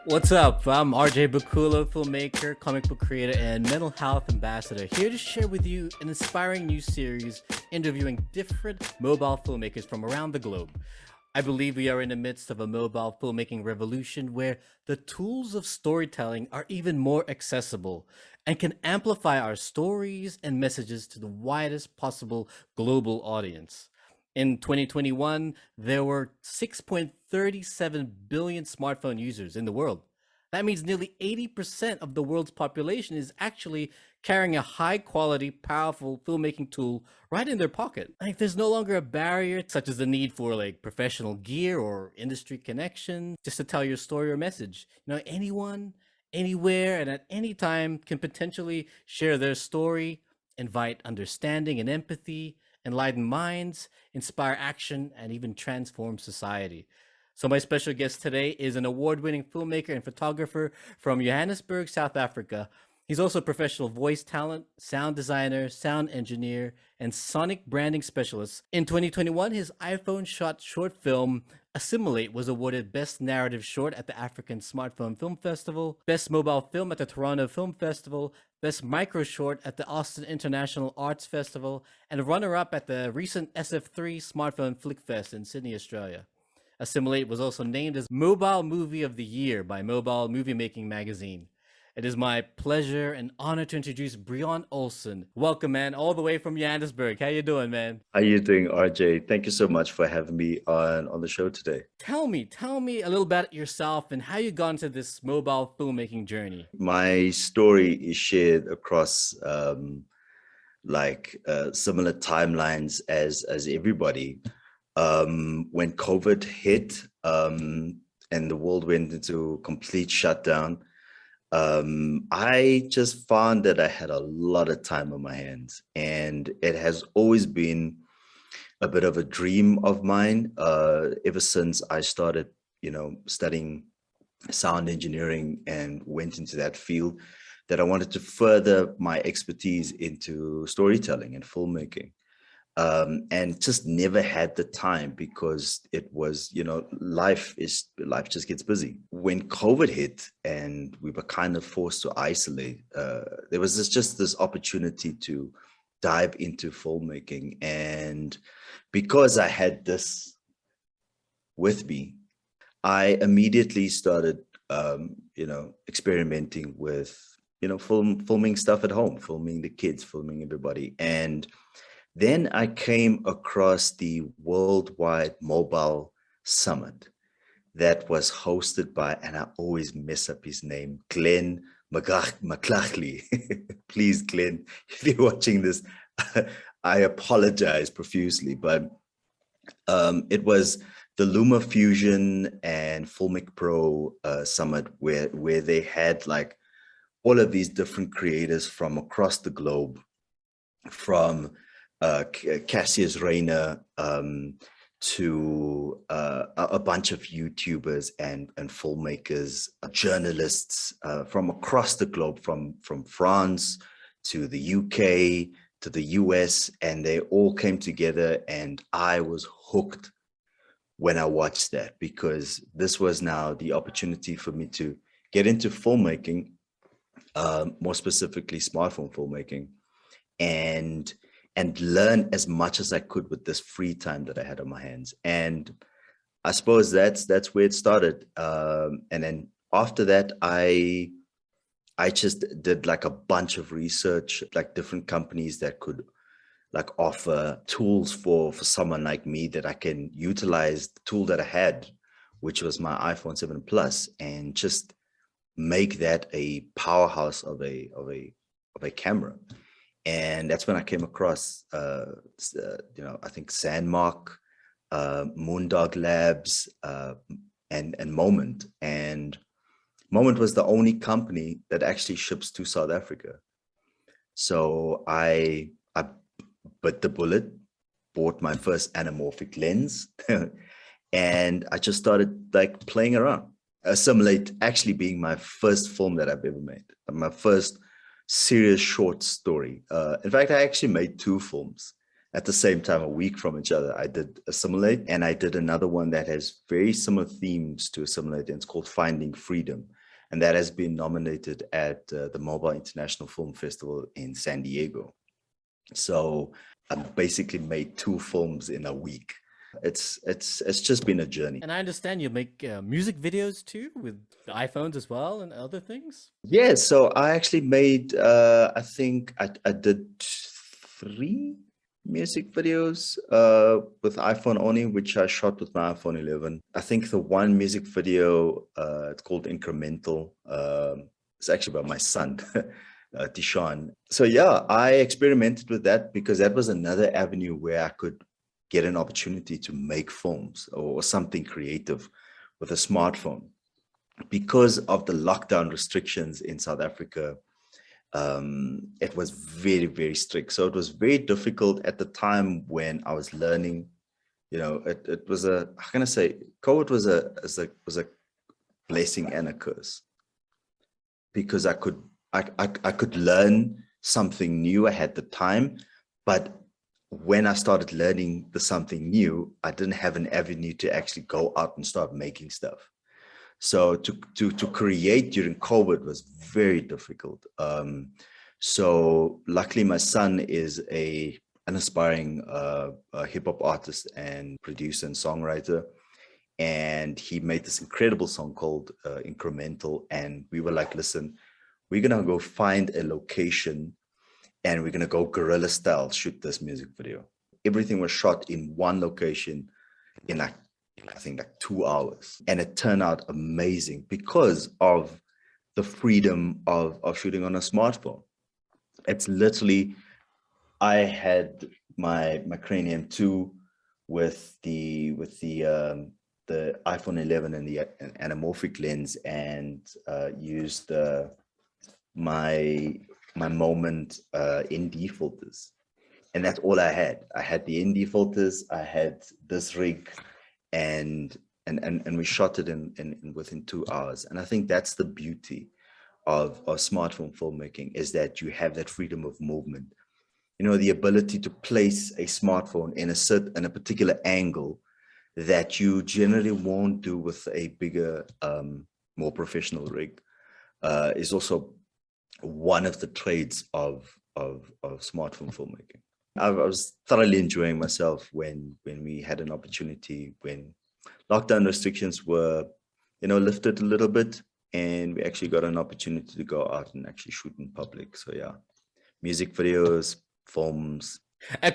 What's up? I'm ronald.james.baculo, filmmaker, comic book creator, and mental health ambassador, here to share with you an inspiring new series interviewing different mobile filmmakers from around the globe. I believe we are in the midst of a mobile filmmaking revolution where the tools of storytelling are even more accessible and can amplify our stories and messages to the widest possible global audience. In 2021, there were 6.37 billion smartphone users in the world. That means nearly 80% of the world's population is actually carrying a high quality, powerful filmmaking tool right in their pocket. Like, there's no longer a barrier, such as the need for like professional gear or industry connection just to tell your story or message. Anyone, anywhere, and at any time can potentially share their story, invite understanding and empathy, enlighten minds, inspire action, and even transform society. So my special guest today is an award-winning filmmaker and photographer from Johannesburg, South Africa. He's also a professional voice talent, sound designer, sound engineer, and sonic branding specialist. In 2021, his iPhone shot short film Assimilate was awarded Best Narrative Short at the African Smartphone Film Festival, Best Mobile Film at the Toronto Film Festival, Best Micro Short at the Austin International Arts Festival, and a runner-up at the recent SF3 Smartphone Flick Fest in Sydney, Australia. Assimilate was also named as Mobile Movie of the Year by Mobile Movie Making magazine. It is my pleasure and honor to introduce Brionne Olsen. Welcome, man, all the way from Johannesburg. How you doing, man? How you doing, RJ? Thank you so much for having me on the show today. Tell me a little about yourself and how you got into this mobile filmmaking journey. My story is shared across similar timelines as everybody. When COVID hit and the world went into complete shutdown, I just found that I had a lot of time on my hands, and it has always been a bit of a dream of mine ever since I started, studying sound engineering and went into that field, that I wanted to further my expertise into storytelling and filmmaking. And just never had the time because it was, life just gets busy. When COVID hit and we were kind of forced to isolate, there was just this opportunity to dive into filmmaking. And because I had this with me, I immediately started, experimenting with, filming stuff at home, filming the kids, filming everybody. And then I came across the Worldwide Mobile Summit that was hosted by, and I always mess up his name, Glenn McLachlan. Please, Glenn, if you're watching this, I apologize profusely, but it was the Luma Fusion and Filmic Pro Summit where they had like all of these different creators from across the globe, from Cassius Rayner to a bunch of YouTubers and filmmakers, journalists from across the globe, from France to the UK to the US, and they all came together, and I was hooked when I watched that, because this was now the opportunity for me to get into filmmaking, more specifically smartphone filmmaking, and learn as much as I could with this free time that I had on my hands. And I suppose that's where it started. And then after that, I just did like a bunch of research, like different companies that could like offer tools for someone like me, that I can utilize the tool that I had, which was my iPhone 7 Plus, and just make that a powerhouse of a camera. And that's when I came across, I think Sandmark, Moondog Labs, and Moment. And Moment was the only company that actually ships to South Africa. So I bit the bullet, bought my first anamorphic lens, and I just started like playing around. Assimilate actually being my first film that I've ever made, my first serious short story. In fact, I actually made two films at the same time, a week from each other. I did Assimilate, and I did another one that has very similar themes to Assimilate, and it's called Finding Freedom. and that has been nominated at the Mobile International Film Festival in San Diego. So I basically made 2 films in a week. It's just been a journey. And I understand you make music videos too with iPhones as well and other things. Yeah, so I actually made I think I did 3 music videos with iPhone only, which I shot with my iPhone 11. I think the one music video, it's called Incremental. It's actually by my son, Tishan. So yeah, I experimented with that because that was another avenue where I could get an opportunity to make films or something creative with a smartphone. Because of the lockdown restrictions in South Africa, it was very, very strict. So it was very difficult at the time when I was learning. You know, it was a, how can I say, COVID was a blessing and a curse, because I could learn something new. I had the time, but when I started learning the something new, I didn't have an avenue to actually go out and start making stuff. So to create during COVID was very difficult. So luckily, my son is an aspiring hip hop artist and producer and songwriter, and he made this incredible song called Incremental. And we were like, listen, we're gonna go find a location, and we're gonna go guerrilla style shoot this music video. Everything was shot in one location in like, I think like 2 hours, and it turned out amazing because of the freedom of shooting on a smartphone. It's literally, I had my Cranium 2 with the iPhone 11 and the anamorphic lens, and used my Moment ND filters, and that's all I had. I had the ND filters, I had this rig, and we shot it in within 2 hours. And I think that's the beauty of smartphone filmmaking, is that you have that freedom of movement. You know, the ability to place a smartphone in a particular angle that you generally won't do with a bigger, more professional rig, is also one of the trades of smartphone filmmaking. I was thoroughly enjoying myself when we had an opportunity, when lockdown restrictions were, lifted a little bit, and we actually got an opportunity to go out and actually shoot in public. So yeah, music videos, films.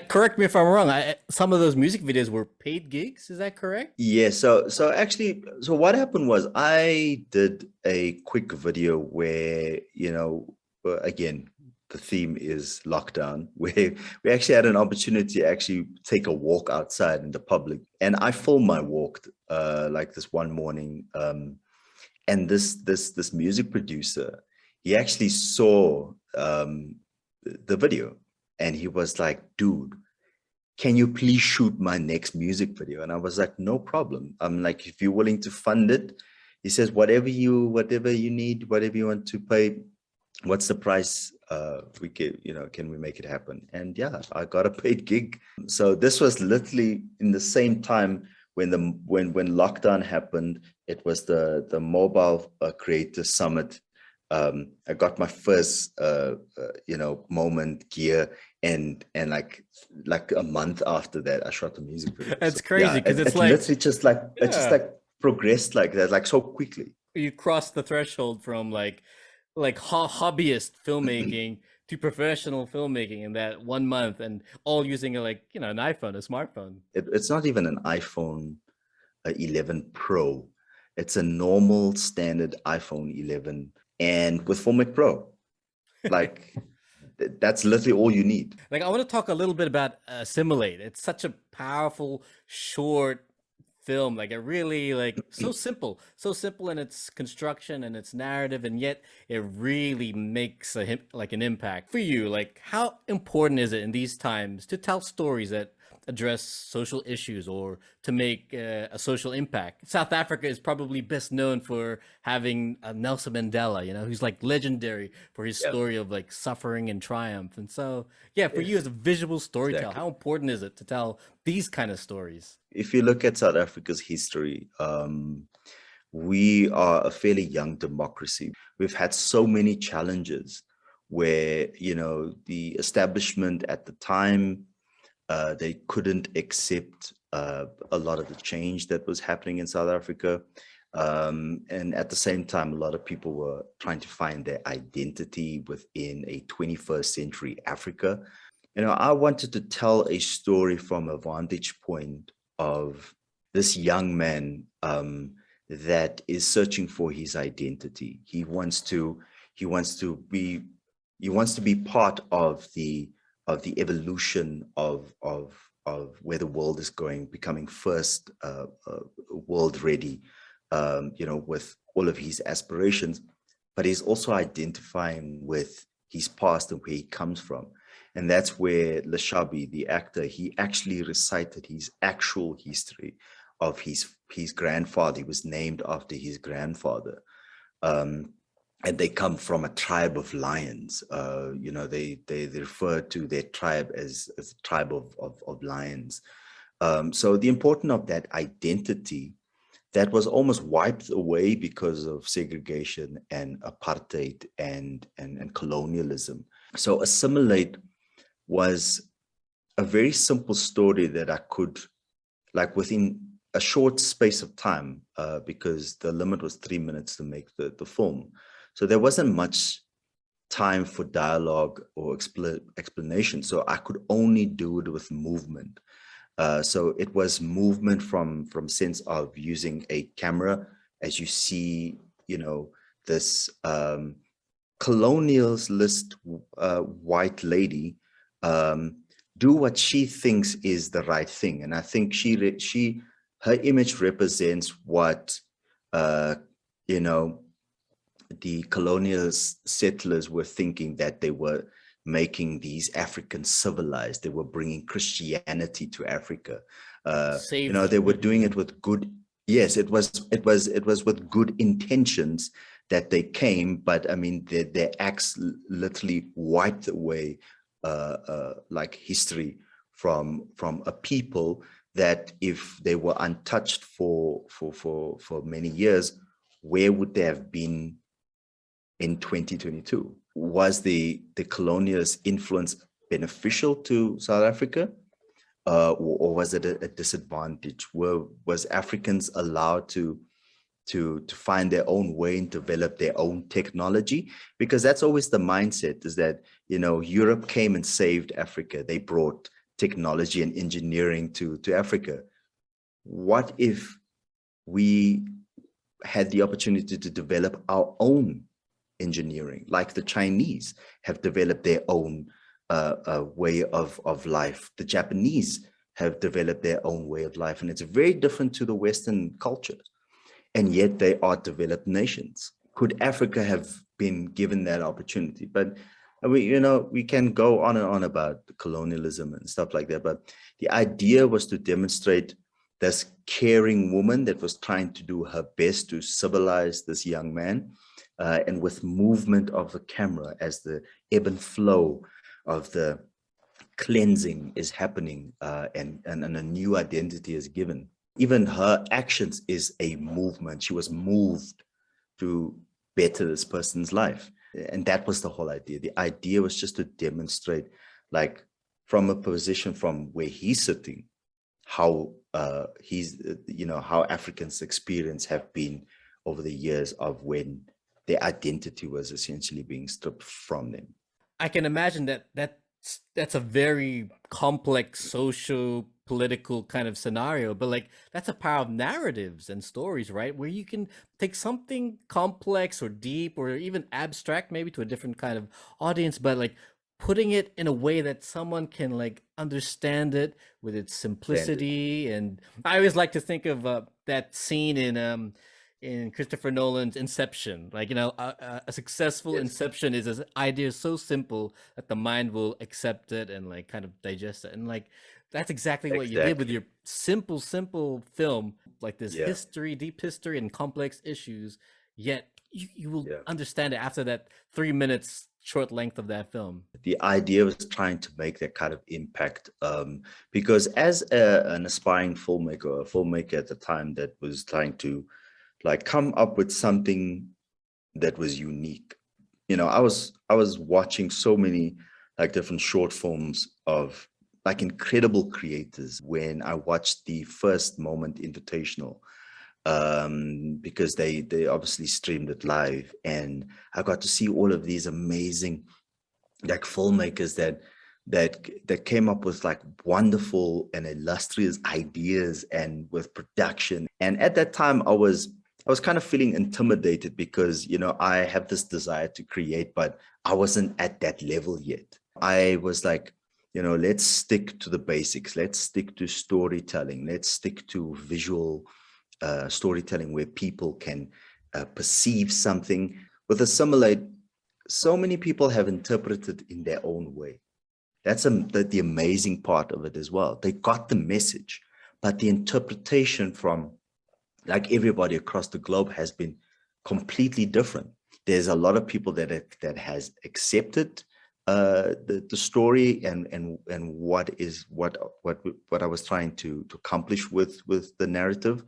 Correct me if I'm wrong. Some of those music videos were paid gigs. Is that correct? Yeah. So actually, so what happened was I did a quick video where, again, the theme is lockdown, where we actually had an opportunity to actually take a walk outside in the public. And I filmed my walk like this one morning. And this music producer, he actually saw the video, and he was like, dude, can you please shoot my next music video? And I was like, no problem. I'm like, if you're willing to fund it, he says, whatever you need, whatever you want to pay, what's the price? We can we make it happen? And yeah, I got a paid gig. So this was literally in the same time when lockdown happened. It was the Mobile Creator Summit. I got my first Moment gear, and like a month after that, I shot the music video. That's crazy, because it's like literally just like it just like progressed like that, like so quickly. You crossed the threshold from like hobbyist filmmaking to professional filmmaking in that 1 month, and all using an iPhone, a smartphone. It's not even an iPhone 11 Pro. It's a normal standard iPhone 11, and with Filmic Pro, like that's literally all you need. Like, I want to talk a little bit about Assimilate. It's such a powerful, short film. Like, it really, so simple in its construction and its narrative, and yet it really makes an impact. For you, like, how important is it in these times to tell stories that address social issues or to make a social impact? South Africa is probably best known for having Nelson Mandela, who's like legendary for his story of like suffering and triumph. And so, yeah, for you as a visual storyteller, how important is it to tell these kind of stories? If you look at South Africa's history, we are a fairly young democracy. We've had so many challenges where, you know, the establishment at the time, they couldn't accept a lot of the change that was happening in South Africa. And at the same time, a lot of people were trying to find their identity within a 21st century Africa. You know, I wanted to tell a story from a vantage point of this young man that is searching for his identity. He wants to be part of the evolution of where the world is going, becoming first world ready, you know, with all of his aspirations, but he's also identifying with his past and where he comes from. And that's where Leshabi, the actor, he actually recited his actual history of his grandfather. He was named after his grandfather. And they come from a tribe of lions. You know, they refer to their tribe as a tribe of lions. So the importance of that identity that was almost wiped away because of segregation and apartheid and colonialism. So Assimilate was a very simple story that I could, like, within a short space of time, because the limit was 3 minutes to make the film. So there wasn't much time for dialogue or explanation. So I could only do it with movement. So it was movement from sense of using a camera, as you see, you know, this colonialist white lady do what she thinks is the right thing, and I think her image represents what you know, the colonial settlers were thinking, that they were making these Africans civilized. They were bringing Christianity to Africa. You know, they were doing it with good. Yes, it was with good intentions that they came, but I mean, their acts literally wiped away like history from a people that, if they were untouched for many years, where would they have been in 2022? Was the colonialist influence beneficial to South Africa, or was it a disadvantage? Was Africans allowed to find their own way and develop their own technology? Because that's always the mindset, is that, you know, Europe came and saved Africa. They brought technology and engineering to Africa. What if we had the opportunity to develop our own engineering, like the Chinese have developed their own way of life? The Japanese have developed their own way of life, and it's very different to the Western culture, and yet they are developed nations. Could Africa have been given that opportunity? But you know, we can go on and on about colonialism and stuff like that, but the idea was to demonstrate this caring woman that was trying to do her best to civilize this young man, and with movement of the camera, as the ebb and flow of the cleansing is happening, and a new identity is given. Even her actions is a movement. She was moved to better this person's life. And that was the whole idea. The idea was just to demonstrate, like, from a position from where he's sitting, how you know, how Africans' experience have been over the years of when their identity was essentially being stripped from them. I can imagine that's a very complex social political kind of scenario, but like, that's a power of narratives and stories, right? Where you can take something complex or deep or even abstract, maybe to a different kind of audience, but like putting it in a way that someone can like understand it with its simplicity. And I always like to think of that scene in Christopher Nolan's Inception. Like, you know, a successful Inception is an idea so simple that the mind will accept it and like kind of digest it. And like, that's exactly what you did with your simple film, like this history, deep history and complex issues, yet you will understand it after that 3 minutes short length of that film. The idea was trying to make that kind of impact, because as an aspiring filmmaker, or a filmmaker at the time that was trying to like come up with something that was unique. I was watching so many like different short films of like incredible creators when I watched the First Moment Invitational, because they obviously streamed it live, and I got to see all of these amazing like filmmakers that came up with like wonderful and illustrious ideas and with production. And at that time I was kind of feeling intimidated because I have this desire to create, but I wasn't at that level yet. I was like, let's stick to the basics, let's stick to storytelling, let's stick to visual storytelling where people can perceive something. With Assimilate, so many people have interpreted in their own way. That's the amazing part of it as well. They got the message, but the interpretation from like everybody across the globe has been completely different. There's a lot of people that has accepted the story and what I was trying to accomplish with the narrative.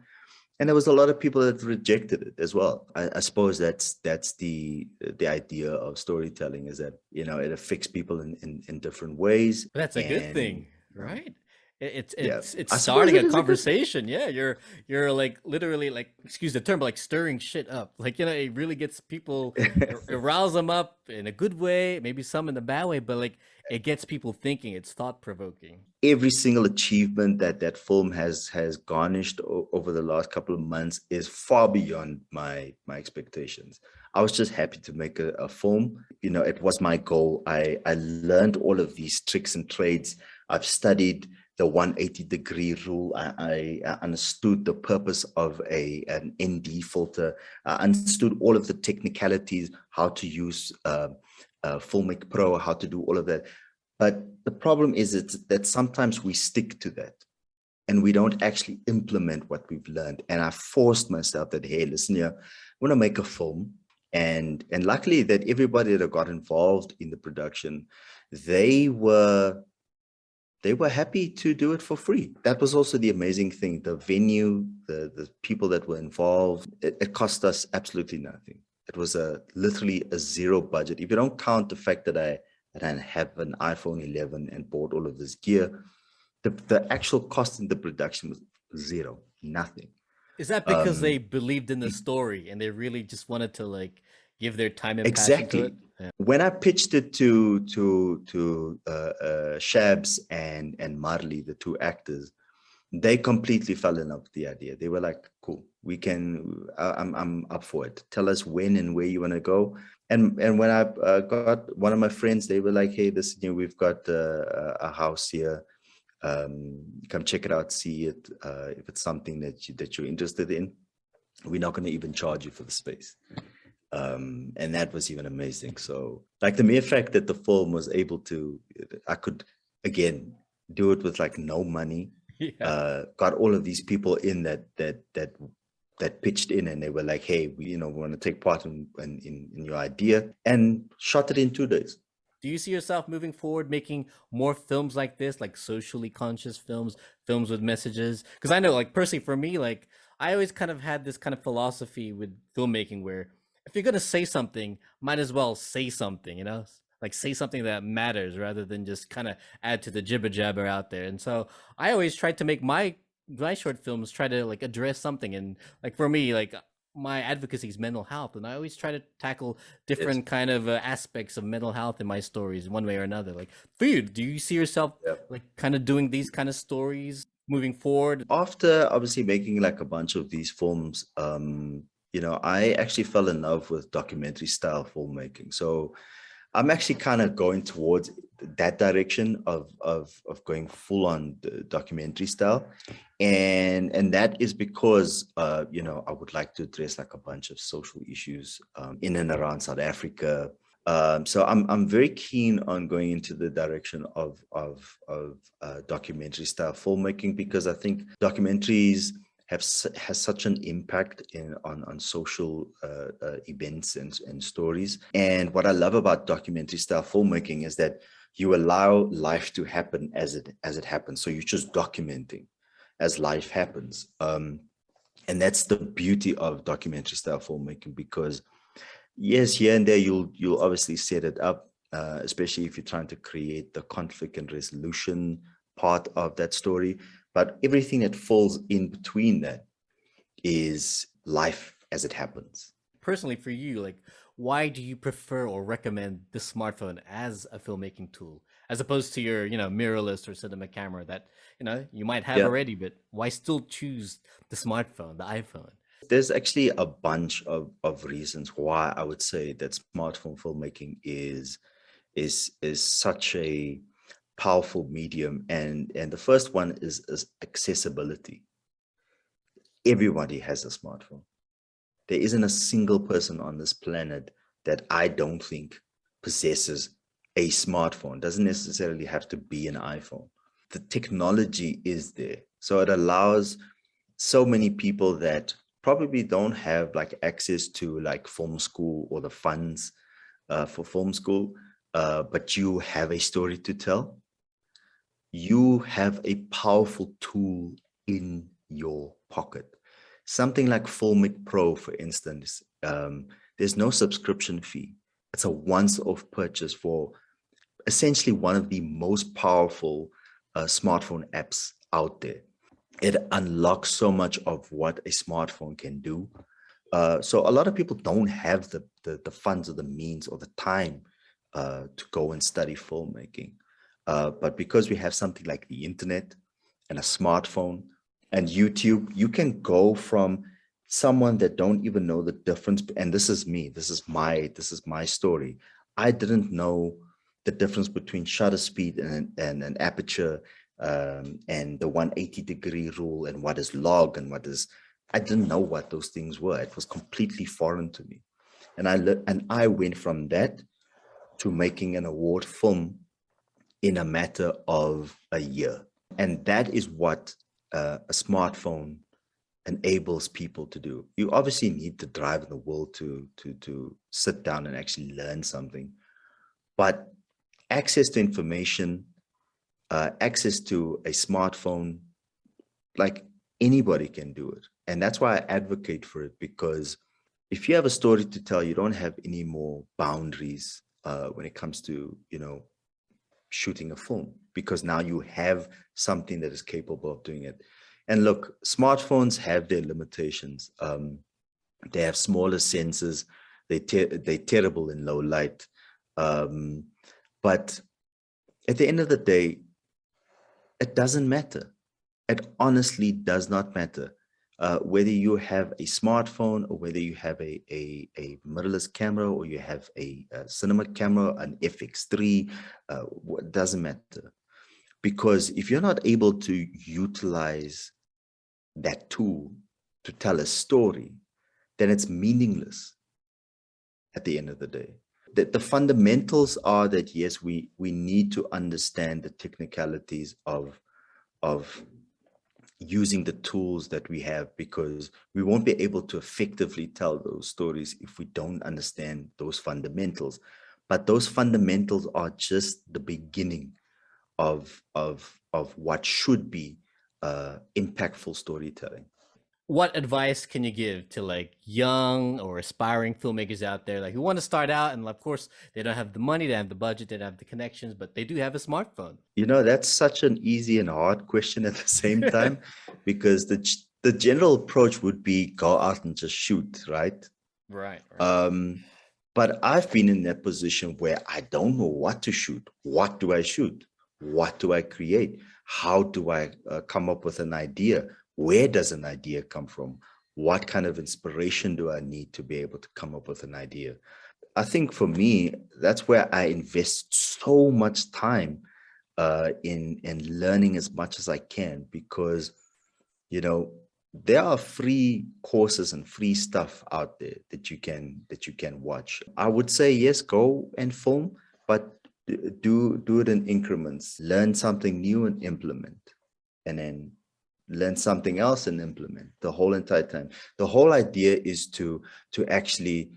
And there was a lot of people that rejected it as well. I suppose that's the idea of storytelling, is that it affects people in different ways. But that's a good And thing, right? yeah, It's I suppose starting it a is a good. conversation. Yeah, you're like literally like, excuse the term, but like stirring shit up. Like, it really gets people, it riles them up in a good way, maybe some in the bad way, but like it gets people thinking. It's thought provoking. Every single achievement that film has garnished over the last couple of months is far beyond my expectations. I was just happy to make a film. It was my goal. I learned all of these tricks and trades. I've studied the 180-degree rule. I understood the purpose of an ND filter. I understood all of the technicalities, how to use Filmic Pro, how to do all of that. But the problem is that sometimes we stick to that and we don't actually implement what we've learned. And I forced myself that, hey, listen here, I want to make a film. And luckily that everybody that got involved in the production, they were happy to do it for free. That was also the amazing thing. The venue, the people that were involved, it cost us absolutely nothing. It was literally a zero budget. If you don't count the fact that I have an iPhone 11 and bought all of this gear, the actual cost in the production was zero, nothing. Is that because they Um, believed in the story and they really just wanted to like give their time and passion to it? exactly. Yeah. When I pitched it to Shabs and Marley, the two actors, they completely fell in love with the idea. They were like, cool, we can, I'm up for it. Tell us when and where you want to go. And when I got one of my friends, they were like, hey, this, we've got a house here. Come check it out, see it. If it's something that you're interested in, we're not going to even charge you for the space. And that was even amazing. So like the mere fact that the film was able to, I could, again, do it with like no money, Yeah. got all of these people in that pitched in, and they were like, hey, we want to take part in your idea, and shot it in 2 days. Do you see yourself moving forward, making more films like this, like socially conscious films, films with messages? Because I know, like, personally, for me, like, I always kind of had this kind of philosophy with filmmaking where if you're gonna say something, might as well say something, like say something that matters rather than just kind of add to the jibber jabber out there. And so I always tried to make my short films try to like address something. And like for me, like my advocacy is mental health, and I always try to tackle Yes. different kind of aspects of mental health in my stories one way or another. Like for you, do you see yourself Yeah. like kind of doing these kind of stories moving forward? After obviously making like a bunch of these films, I actually fell in love with documentary style filmmaking. So I'm actually kind of going towards that direction of going full on documentary style, and that is because I would like to address like a bunch of social issues in and around South Africa. So I'm very keen on going into the direction of documentary style filmmaking, because I think documentaries has such an impact on social events and stories. And what I love about documentary style filmmaking is that you allow life to happen as it happens. So you're just documenting as life happens. And that's the beauty of documentary style filmmaking, because yes, here and there you'll obviously set it up, especially if you're trying to create the conflict and resolution part of that story. But everything that falls in between that is life as it happens. Personally, for you, like, why do you prefer or recommend the smartphone as a filmmaking tool, as opposed to your, mirrorless or cinema camera that, you might have Yeah, already, but why still choose the smartphone, the iPhone? there's actually a bunch of reasons why I would say that smartphone filmmaking is such a powerful medium. And the first one is accessibility. Everybody has a smartphone. There isn't a single person on this planet that I don't think possesses a smartphone. Doesn't necessarily have to be an iPhone. The technology is there, so it allows so many people that probably don't have like access to like film school or the funds for film school, but you have a story to tell. You have a powerful tool in your pocket. Something like Filmic Pro, for instance, there's no subscription fee. It's a once-off purchase for essentially one of the most powerful smartphone apps out there. It unlocks so much of what a smartphone can do. So a lot of people don't have the funds or the means or the time to go and study filmmaking. But because we have something like the internet and a smartphone and YouTube, you can go from someone that don't even know the difference. And this is me. This is my story. I didn't know the difference between shutter speed and an aperture, and the 180-degree rule, and what is log and what is. I didn't know what those things were. It was completely foreign to me, and I went from that to making an award film in a matter of a year. And that is what a smartphone enables people to do. You obviously need to drive in the will to sit down and actually learn something, but access to information, access to a smartphone, like anybody can do it. And that's why I advocate for it, because if you have a story to tell, you don't have any more boundaries when it comes to, shooting a film, because now you have something that is capable of doing it. And look, smartphones have their limitations. They have smaller sensors. They're terrible in low light. But at the end of the day, it doesn't matter. It honestly does not matter. Whether you have a smartphone or whether you have a mirrorless camera or you have a cinema camera, an FX3, it doesn't matter. Because if you're not able to utilize that tool to tell a story, then it's meaningless at the end of the day. The fundamentals are that, yes, we need to understand the technicalities of using the tools that we have, because we won't be able to effectively tell those stories if we don't understand those fundamentals. But those fundamentals are just the beginning of what should be impactful storytelling. What advice can you give to like young or aspiring filmmakers out there, like who want to start out, and of course they don't have the money, they don't have the budget, they don't have the connections, but they do have a smartphone? That's such an easy and hard question at the same time, because the general approach would be go out and just shoot, right? Right, right. But I've been in that position where I don't know what to shoot. What do I shoot? What do I create? How do I come up with an idea? Where does an idea come from? What kind of inspiration do I need to be able to come up with an idea? I think for me, that's where I invest so much time in learning as much as I can, because there are free courses and free stuff out there that you can watch. I would say yes, go and film, but do it in increments. Learn something new and implement, and then learn something else and implement the whole entire time. The whole idea is to actually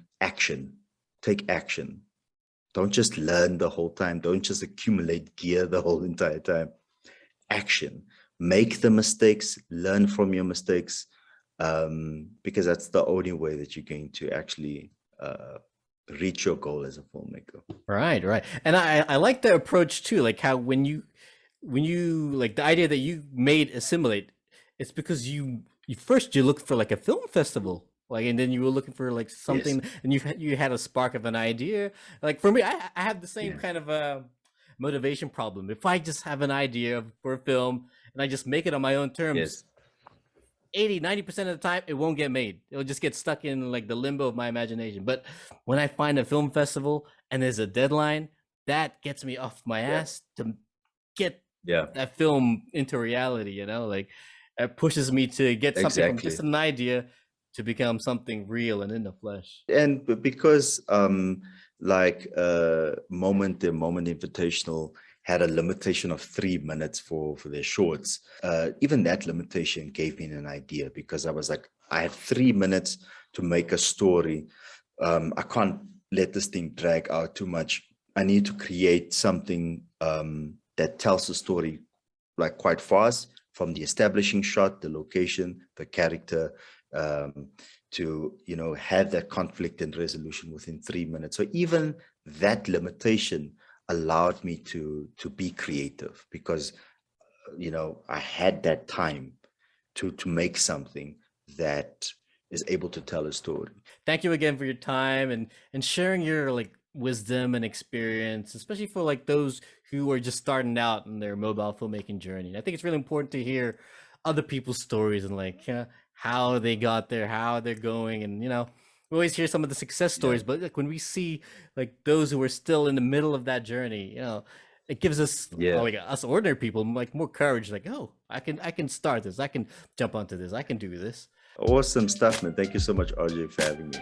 take action. Don't just learn the whole time. Don't just accumulate gear the whole entire time. Action. Make the mistakes, learn from your mistakes, because that's the only way that you're going to actually reach your goal as a filmmaker. Right, right. And I like the approach too, like how when you like the idea that you made Assimilate, it's because you first you looked for like a film festival, like, and then you were looking for like Yes. something, and you had a spark of an idea. Like for me, I have the same Yeah. kind of motivation problem. If I just have an idea for a film and I just make it on my own terms, Yes. 80-90% of the time it won't get made. It'll just get stuck in like the limbo of my imagination. But when I find a film festival and there's a deadline, that gets me off my Yeah. ass to get Yeah. that film into reality, like it pushes me to get something from just Exactly. an idea to become something real and in the flesh. And because like Moment, the Moment Invitational had a limitation of 3 minutes for their shorts. Even that limitation gave me an idea, because I was like, I have 3 minutes to make a story. I can't let this thing drag out too much. I need to create something that tells the story like quite fast, from the establishing shot, the location, the character, to have that conflict and resolution within 3 minutes. So even that limitation allowed me to be creative, because I had that time to make something that is able to tell a story. Thank you again for your time and sharing your like wisdom and experience, especially for like those who are just starting out in their mobile filmmaking journey. I think it's really important to hear other people's stories and like how they got there, how they're going, and we always hear some of the success Yeah. stories, but like when we see like those who are still in the middle of that journey, it gives us, Yeah. like us ordinary people, like more courage. Like, oh, I can start this, I can jump onto this, I can do this. Awesome stuff, man. Thank you so much, RJ, for having me.